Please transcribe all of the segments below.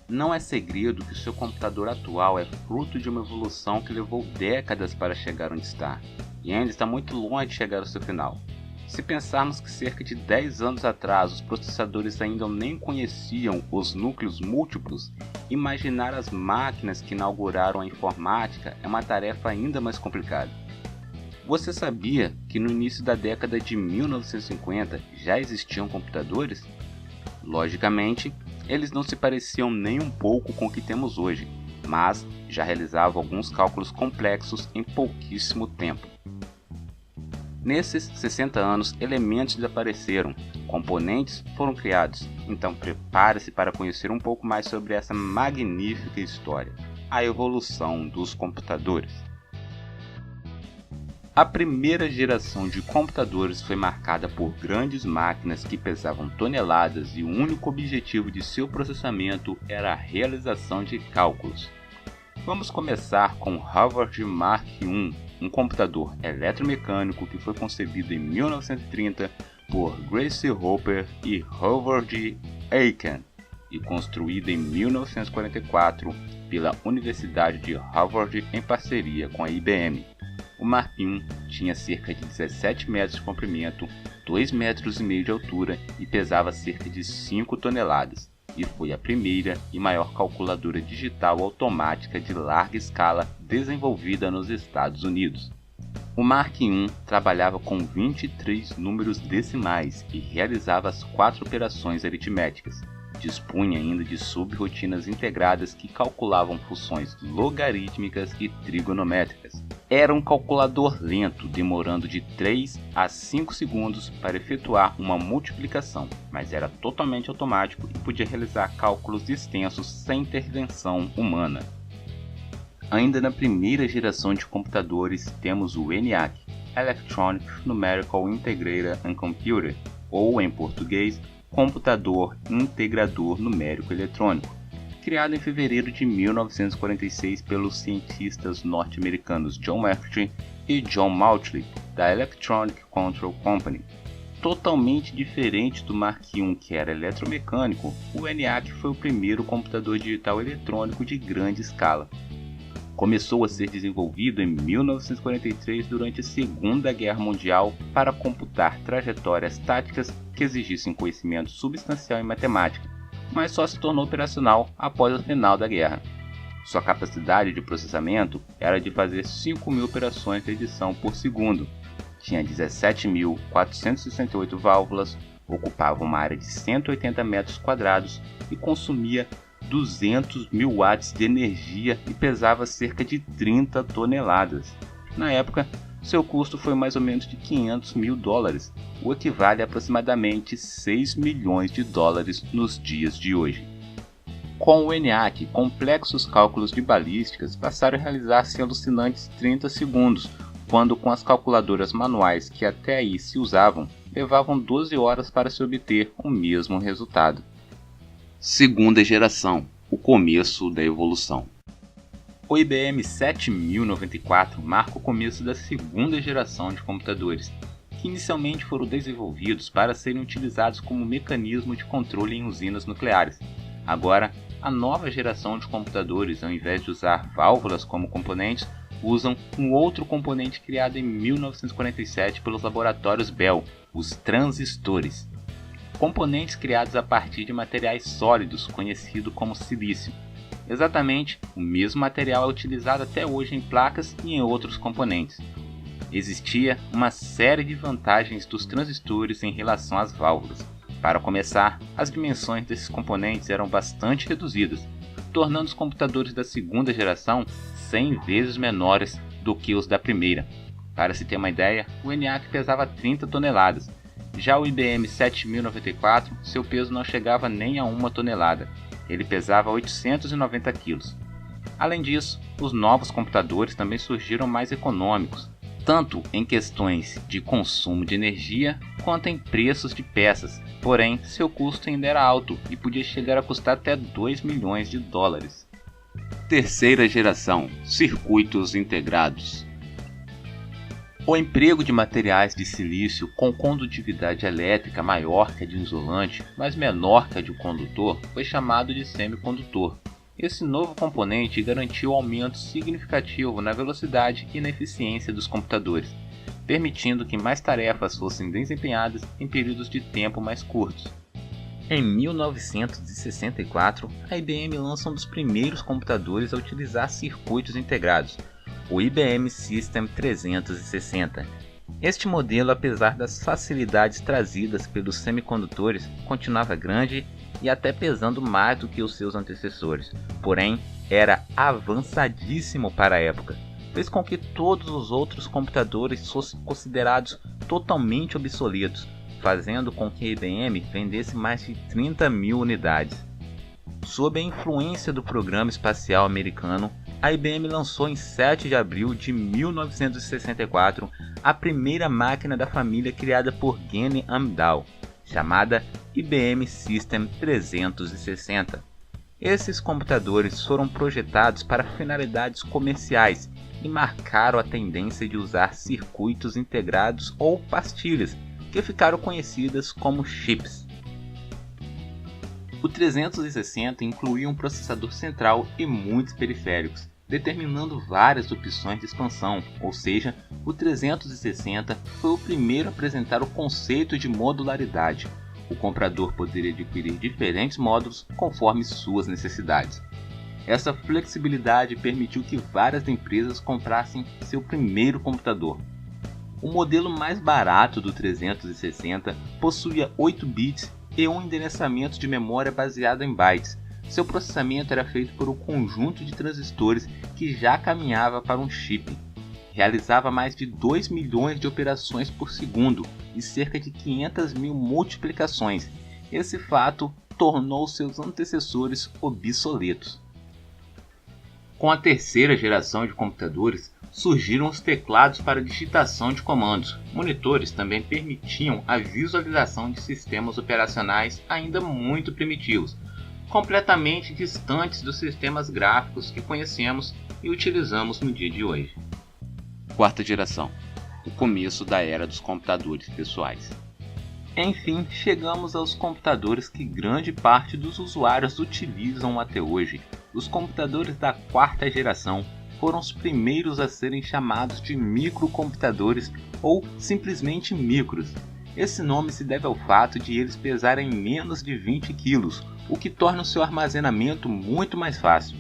Não é segredo que o seu computador atual é fruto de uma evolução que levou décadas para chegar onde está, e ainda está muito longe de chegar ao seu final. Se pensarmos que cerca de 10 anos atrás os processadores ainda nem conheciam os núcleos múltiplos, imaginar as máquinas que inauguraram a informática é uma tarefa ainda mais complicada. Você sabia que no início da década de 1950 já existiam computadores? Logicamente, eles não se pareciam nem um pouco com o que temos hoje, mas já realizavam alguns cálculos complexos em pouquíssimo tempo. Nesses 60 anos, elementos desapareceram, componentes foram criados, então prepare-se para conhecer um pouco mais sobre essa magnífica história, a evolução dos computadores. A primeira geração de computadores foi marcada por grandes máquinas que pesavam toneladas e o único objetivo de seu processamento era a realização de cálculos. Vamos começar com o Harvard Mark I, um computador eletromecânico que foi concebido em 1930 por Grace Hopper e Howard Aiken e construído em 1944 pela Universidade de Harvard em parceria com a IBM. O Mark I tinha cerca de 17 metros de comprimento, 2,5 metros de altura e pesava cerca de 5 toneladas, e foi a primeira e maior calculadora digital automática de larga escala desenvolvida nos Estados Unidos. O Mark I trabalhava com 23 números decimais e realizava as 4 operações aritméticas. Dispunha ainda de subrotinas integradas que calculavam funções logarítmicas e trigonométricas. Era um calculador lento, demorando de 3 a 5 segundos para efetuar uma multiplicação, mas era totalmente automático e podia realizar cálculos extensos sem intervenção humana. Ainda na primeira geração de computadores temos o ENIAC, Electronic Numerical Integrator and Computer, ou em português, Computador Integrador Numérico Eletrônico, criado em fevereiro de 1946 pelos cientistas norte-americanos John McAfee e John Mauchly, da Electronic Control Company. Totalmente diferente do Mark I, que era eletromecânico, o ENIAC foi o primeiro computador digital eletrônico de grande escala. Começou a ser desenvolvido em 1943 durante a Segunda Guerra Mundial para computar trajetórias táticas que exigissem conhecimento substancial em matemática, mas só se tornou operacional após o final da guerra. Sua capacidade de processamento era de fazer 5.000 operações de edição por segundo, tinha 17.468 válvulas, ocupava uma área de 180 metros quadrados e consumia 200.000 watts de energia e pesava cerca de 30 toneladas. Na época, seu custo foi mais ou menos de $500.000, o equivale a aproximadamente 6 milhões de dólares nos dias de hoje. Com o ENIAC, complexos cálculos de balísticas passaram a realizar-se em alucinantes 30 segundos, quando com as calculadoras manuais que até aí se usavam, levavam 12 horas para se obter o mesmo resultado. Segunda geração, o começo da evolução. O IBM 7094 marca o começo da segunda geração de computadores, que inicialmente foram desenvolvidos para serem utilizados como mecanismo de controle em usinas nucleares. Agora, a nova geração de computadores, ao invés de usar válvulas como componentes, usam um outro componente criado em 1947 pelos laboratórios Bell, os transistores. Componentes criados a partir de materiais sólidos, conhecido como silício. Exatamente o mesmo material é utilizado até hoje em placas e em outros componentes. Existia uma série de vantagens dos transistores em relação às válvulas. Para começar, as dimensões desses componentes eram bastante reduzidas, tornando os computadores da segunda geração 100 vezes menores do que os da primeira. Para se ter uma ideia, o ENIAC pesava 30 toneladas. Já o IBM 7094, seu peso não chegava nem a 1 tonelada. Ele pesava 890 kg. Além disso, os novos computadores também surgiram mais econômicos, tanto em questões de consumo de energia quanto em preços de peças. Porém, seu custo ainda era alto e podia chegar a custar até 2 milhões de dólares. Terceira geração, circuitos integrados. O emprego de materiais de silício com condutividade elétrica maior que a de um isolante, mas menor que a de um condutor, foi chamado de semicondutor. Esse novo componente garantiu aumento significativo na velocidade e na eficiência dos computadores, permitindo que mais tarefas fossem desempenhadas em períodos de tempo mais curtos. Em 1964, a IBM lança um dos primeiros computadores a utilizar circuitos integrados, o IBM System 360. Este modelo, apesar das facilidades trazidas pelos semicondutores, continuava grande e até pesando mais do que os seus antecessores, porém era avançadíssimo para a época. Fez com que todos os outros computadores fossem considerados totalmente obsoletos, fazendo com que a IBM vendesse mais de 30 mil unidades. Sob a influência do programa espacial americano, a IBM lançou em 7 de abril de 1964 a primeira máquina da família criada por Gene Amdahl, chamada IBM System 360. Esses computadores foram projetados para finalidades comerciais e marcaram a tendência de usar circuitos integrados ou pastilhas, que ficaram conhecidas como chips. O 360 incluía um processador central e muitos periféricos, determinando várias opções de expansão, ou seja, o 360 foi o primeiro a apresentar o conceito de modularidade. O comprador poderia adquirir diferentes módulos conforme suas necessidades. Essa flexibilidade permitiu que várias empresas comprassem seu primeiro computador. O modelo mais barato do 360 possuía 8 bits e um endereçamento de memória baseado em bytes. Seu processamento era feito por um conjunto de transistores que já caminhava para um chip. Realizava mais de 2 milhões de operações por segundo e cerca de 500 mil multiplicações. Esse fato tornou seus antecessores obsoletos. Com a terceira geração de computadores, surgiram os teclados para digitação de comandos. Monitores também permitiam a visualização de sistemas operacionais ainda muito primitivos, completamente distantes dos sistemas gráficos que conhecemos e utilizamos no dia de hoje. Quarta geração. O começo da era dos computadores pessoais. Enfim, chegamos aos computadores que grande parte dos usuários utilizam até hoje. Os computadores da quarta geração foram os primeiros a serem chamados de microcomputadores ou simplesmente micros. Esse nome se deve ao fato de eles pesarem menos de 20 kg, o que torna o seu armazenamento muito mais fácil.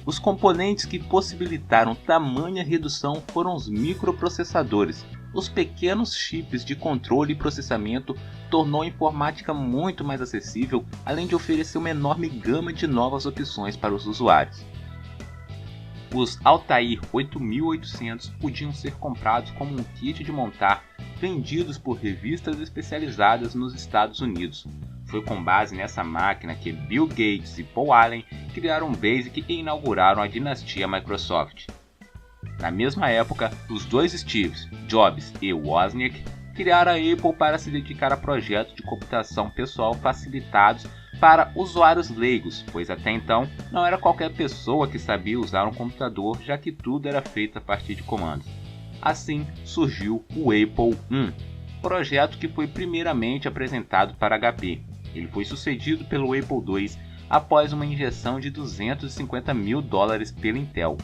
Os componentes que possibilitaram tamanha redução foram os microprocessadores. Os pequenos chips de controle e processamento tornou a informática muito mais acessível, além de oferecer uma enorme gama de novas opções para os usuários. Os Altair 8800 podiam ser comprados como um kit de montar, vendidos por revistas especializadas nos Estados Unidos. Foi com base nessa máquina que Bill Gates e Paul Allen criaram o BASIC e inauguraram a dinastia Microsoft. Na mesma época, os dois Steves, Jobs e Wozniak, criaram a Apple para se dedicar a projetos de computação pessoal facilitados para usuários leigos, pois até então não era qualquer pessoa que sabia usar um computador, já que tudo era feito a partir de comandos. Assim surgiu o Apple I, projeto que foi primeiramente apresentado para HP. Ele foi sucedido pelo Apple II após uma injeção de $250 mil pela Intel.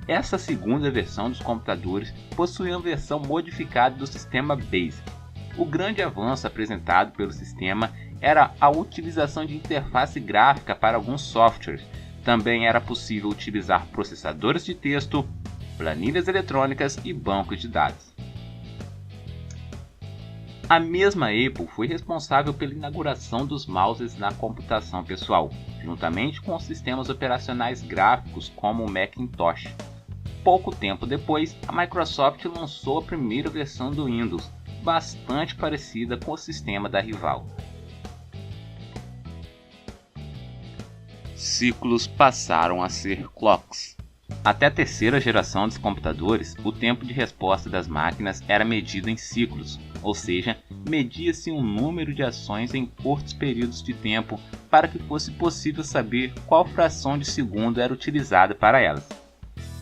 Essa segunda versão dos computadores possuía uma versão modificada do sistema BASIC. O grande avanço apresentado pelo sistema era a utilização de interface gráfica para alguns softwares. Também era possível utilizar processadores de texto, planilhas eletrônicas e bancos de dados. A mesma Apple foi responsável pela inauguração dos mouses na computação pessoal, juntamente com os sistemas operacionais gráficos como o Macintosh. Pouco tempo depois, a Microsoft lançou a primeira versão do Windows, bastante parecida com o sistema da rival. Ciclos passaram a ser clocks. Até a terceira geração dos computadores, o tempo de resposta das máquinas era medido em ciclos, ou seja, media-se um número de ações em curtos períodos de tempo para que fosse possível saber qual fração de segundo era utilizada para elas.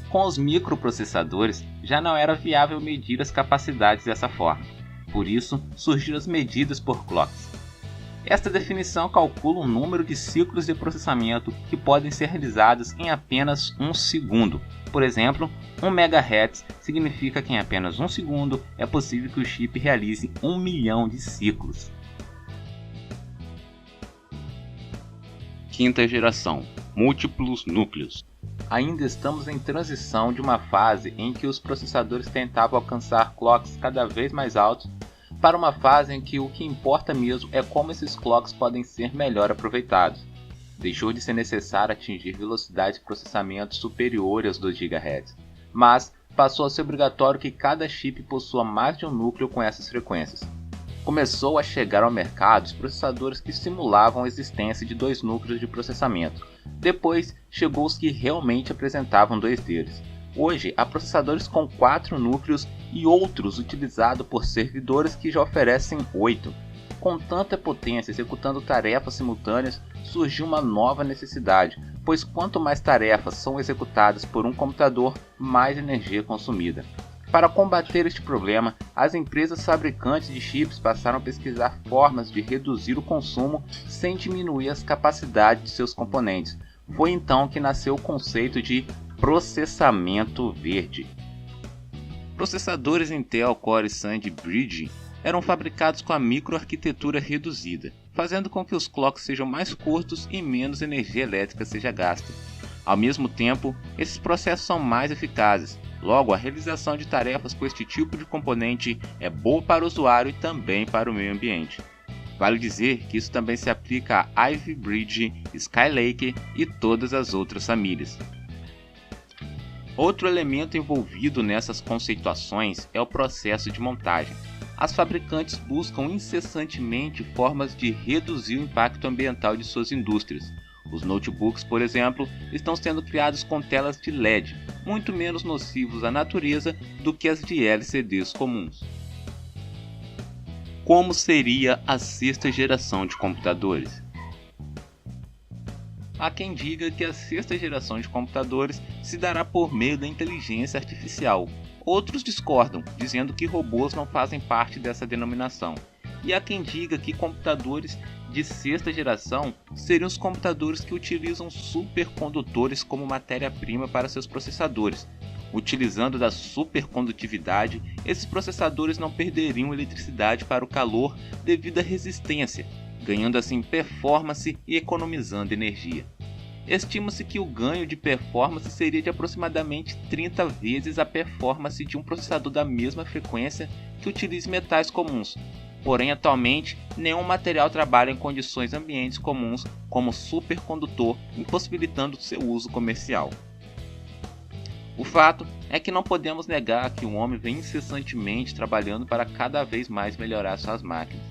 Com os microprocessadores, já não era viável medir as capacidades dessa forma. Por isso, surgiram as medidas por clocks. Esta definição calcula o número de ciclos de processamento que podem ser realizados em apenas 1 segundo. Por exemplo, 1 MHz significa que em apenas 1 segundo é possível que o chip realize 1 milhão de ciclos. Quinta geração, múltiplos núcleos. Ainda estamos em transição de uma fase em que os processadores tentavam alcançar clocks cada vez mais altos para uma fase em que o que importa mesmo é como esses clocks podem ser melhor aproveitados. Deixou de ser necessário atingir velocidades de processamento superiores aos 2 GHz, mas passou a ser obrigatório que cada chip possua mais de um núcleo com essas frequências. Começou a chegar ao mercado os processadores que simulavam a existência de 2 núcleos de processamento. Depois chegou os que realmente apresentavam 2 deles. Hoje há processadores com 4 núcleos e outros utilizados por servidores que já oferecem 8. Com tanta potência executando tarefas simultâneas, surgiu uma nova necessidade, pois quanto mais tarefas são executadas por um computador, mais energia é consumida. Para combater este problema, as empresas fabricantes de chips passaram a pesquisar formas de reduzir o consumo sem diminuir as capacidades de seus componentes. Foi então que nasceu o conceito de processamento verde. Processadores Intel Core Xande Bridge eram fabricados com a microarquitetura reduzida, fazendo com que os clocks sejam mais curtos e menos energia elétrica seja gasta. Ao mesmo tempo, esses processos são mais eficazes. Logo, a realização de tarefas com este tipo de componente é boa para o usuário e também para o meio ambiente. Vale dizer que isso também se aplica a Ivy Bridge, Skylake e todas as outras famílias. Outro elemento envolvido nessas conceituações é o processo de montagem. As fabricantes buscam incessantemente formas de reduzir o impacto ambiental de suas indústrias. Os notebooks, por exemplo, estão sendo criados com telas de LED, muito menos nocivos à natureza do que as de LCDs comuns. Como seria a 6ª geração de computadores? Há quem diga que a 6ª geração de computadores se dará por meio da inteligência artificial. Outros discordam, dizendo que robôs não fazem parte dessa denominação. E há quem diga que computadores de 6ª geração seriam os computadores que utilizam supercondutores como matéria-prima para seus processadores. Utilizando da supercondutividade, esses processadores não perderiam eletricidade para o calor devido à resistência, ganhando assim performance e economizando energia. Estima-se que o ganho de performance seria de aproximadamente 30 vezes a performance de um processador da mesma frequência que utilize metais comuns. Porém, atualmente, nenhum material trabalha em condições ambientes comuns como supercondutor, impossibilitando seu uso comercial. O fato é que não podemos negar que o homem vem incessantemente trabalhando para cada vez mais melhorar suas máquinas.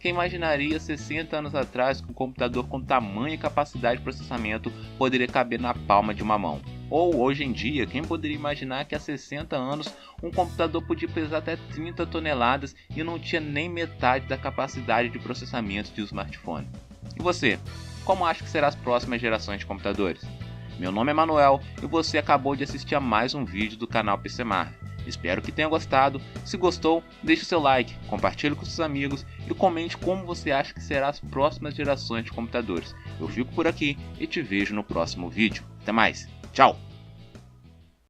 Quem imaginaria 60 anos atrás que um computador com tamanha capacidade de processamento poderia caber na palma de uma mão? Ou hoje em dia, quem poderia imaginar que há 60 anos um computador podia pesar até 30 toneladas e não tinha nem metade da capacidade de processamento de um smartphone? E você, como acha que serão as próximas gerações de computadores? Meu nome é Manuel e você acabou de assistir a mais um vídeo do canal PCMark. Espero que tenha gostado. Se gostou, deixe seu like, compartilhe com seus amigos e comente como você acha que serão as próximas gerações de computadores. Eu fico por aqui e te vejo no próximo vídeo. Até mais, tchau!